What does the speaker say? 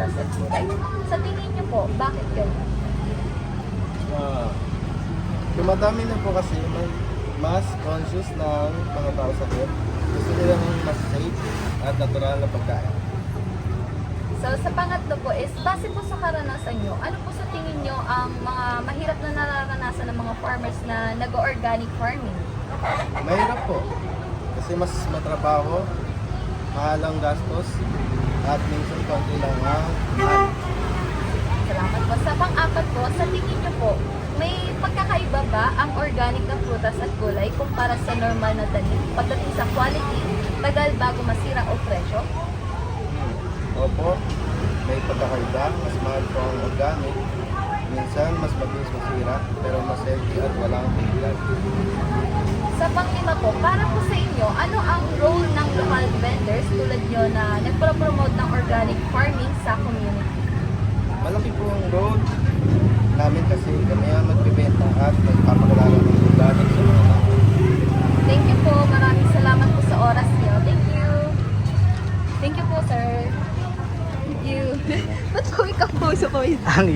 prutas at gulay. Sa tingin niyo po, bakit ganun? Dumadami na po kasi may mas conscious ng mga tao sa health. Gusto nila ng mas safe at natural na pagkain. So sa pangatlo po is, base po sa karanasan nyo, ano po sa tingin nyo ang mga mahirap na nararanasan ng mga farmers na nag-organic farming? Mahirap po kasi mas matrabaho, mahal ang gastos, at minsan konti lang ang mahal. Salamat po. Sa pang-apat po, sa tingin nyo po, may pagkakaiba ba ang organic na prutas at gulay kumpara sa normal na tanim pagdating sa quality, tagal bago masira o presyo? Opo, may pagkakaiba, mas mahal po ang organic. Minsan mas mabilis masira, pero mas healthy at walang tinglan. Sa pang-lima po, para po sa inyo, ano ang role ng local vendors tulad nyo na nagpropromote ng organic farming sa community? Malaki po ang role namin kasi kami ang magbibenta at magpapakilala ng organic sa mga tao. Thank you po. Maraming salamat po sa oras niyo. Thank you. Thank you po, sir. Thank you. Ba't po ikaw po sa Ang